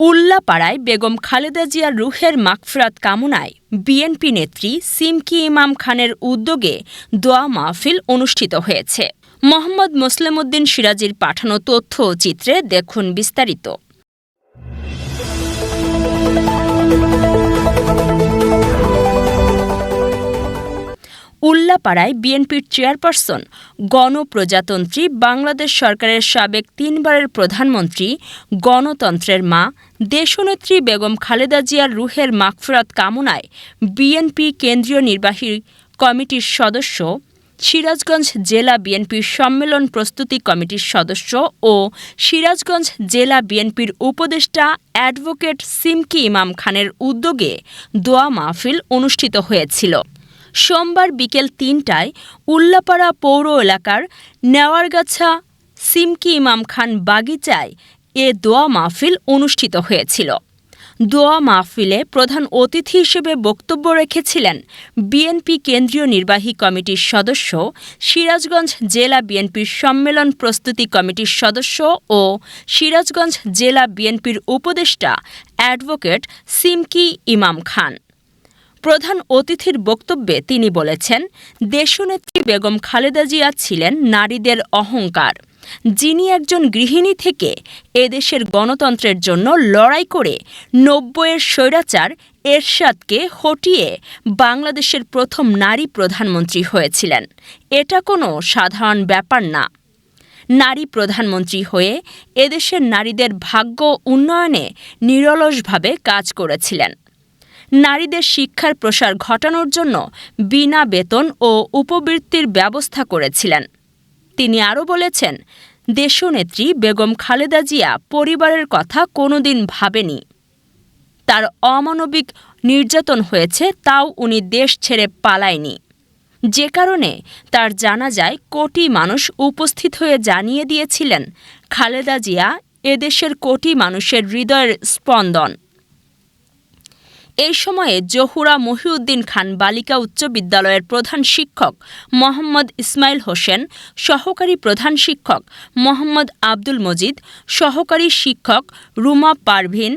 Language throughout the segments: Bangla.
উল্লাপাড়ায় বেগম খালেদা জিয়ার রুহের মাগফিরাত কামনায় বিএনপি নেত্রী সিমকি ইমাম খানের উদ্যোগে দোয়া মাহফিল অনুষ্ঠিত হয়েছে। মোহাম্মদ মোসলেমউদ্দিন সিরাজীর পাঠানো তথ্য ও চিত্রে দেখুন বিস্তারিত। উল্লাপাড়ায় বিএনপির চেয়ারপারসন, গণপ্রজাতন্ত্রী বাংলাদেশ সরকারের সাবেক ৩ বারের প্রধানমন্ত্রী, গণতন্ত্রের মা দেশনেত্রী বেগম খালেদা জিয়ার রুহের মাগফিরাত কামনায় বিএনপি কেন্দ্রীয় নির্বাহী কমিটির সদস্য, সিরাজগঞ্জ জেলা বিএনপির সম্মেলন প্রস্তুতি কমিটির সদস্য ও সিরাজগঞ্জ জেলা বিএনপির উপদেষ্টা অ্যাডভোকেট সিমকি ইমাম খানের উদ্যোগে দোয়া মাহফিল অনুষ্ঠিত হয়েছিল। সোমবার বিকেল ৩টায় উল্লাপাড়া পৌর এলাকার নেওয়ারগাছা সিমকি ইমাম খান বাগিচায় এ দোয়া মাহফিল অনুষ্ঠিত হয়েছিল। দোয়া মাহফিলে প্রধান অতিথি হিসেবে বক্তব্য রেখেছিলেন বিএনপি কেন্দ্রীয় নির্বাহী কমিটির সদস্য, সিরাজগঞ্জ জেলা বিএনপির সম্মেলন প্রস্তুতি কমিটির সদস্য ও সিরাজগঞ্জ জেলা বিএনপির উপদেষ্টা অ্যাডভোকেট সিমকি ইমাম খান। প্রধান অতিথির বক্তব্যে তিনি বলেছেন, দেশনেত্রী বেগম খালেদা জিয়া ছিলেন নারীদের অহংকার, যিনি একজন গৃহিণী থেকে এদেশের গণতন্ত্রের জন্য লড়াই করে ৯০-এর স্বৈরাচার এরশাদকে হটিয়ে বাংলাদেশের প্রথম নারী প্রধানমন্ত্রী হয়েছিলেন। এটা কোনো সাধারণ ব্যাপার না। নারী প্রধানমন্ত্রী হয়ে এদেশের নারীদের ভাগ্য উন্নয়নে নিরলসভাবে কাজ করেছিলেন। নারীদের শিক্ষার প্রসার ঘটানোর জন্য বিনা বেতন ও উপবৃত্তির ব্যবস্থা করেছিলেন। তিনি আরও বলেছেন, দেশনেত্রী বেগম খালেদা জিয়া পরিবারের কথা কোনোদিন ভাবেনি। তার অমানবিক নির্যাতন হয়েছে, তাও উনি দেশ ছেড়ে পালায়নি, যে কারণে তার জানাজায় কোটি মানুষ উপস্থিত হয়ে জানিয়ে দিয়েছিলেন, খালেদা জিয়া এদেশের কোটি মানুষের হৃদয়ের স্পন্দন। এই সময়ে জহুরা মহিউদ্দিন খান বালিকা উচ্চ বিদ্যালয়ের প্রধান শিক্ষক মোহাম্মদ ইসমাইল হোসেন, সহকারী প্রধান শিক্ষক মোহাম্মদ আব্দুল মজিদ, সহকারী শিক্ষক রুমা পারভিন,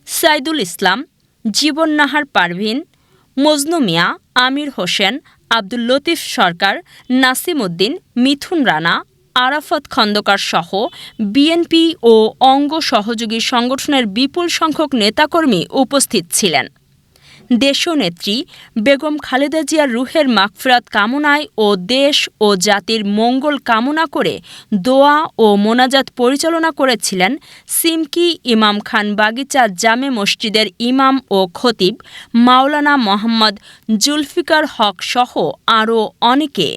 সাইদুল ইসলাম, জীবন নাহার পারভিন, মজনু মিয়া, আমির হোসেন, আব্দুল লতিফ সরকার, নাসিম উদ্দিন, মিথুন রানা, আরাফাত খন্দকার সহ বিএনপি ও অঙ্গ সহযোগী সংগঠনের বিপুল সংখ্যক নেতাকর্মী উপস্থিত ছিলেন। দেশনেত্রী বেগম খালেদা জিয়ার রুহের মাগফিরাত কামনায় ও দেশ ও জাতির মঙ্গল কামনা করে দোয়া ও মোনাজাত পরিচালনা করেছিলেন সিমকি ইমাম খান বাগিচা জামে মসজিদের ইমাম ও খতিব মাওলানা মোহাম্মদ জুলফিকার হক সহ আরও অনেকে।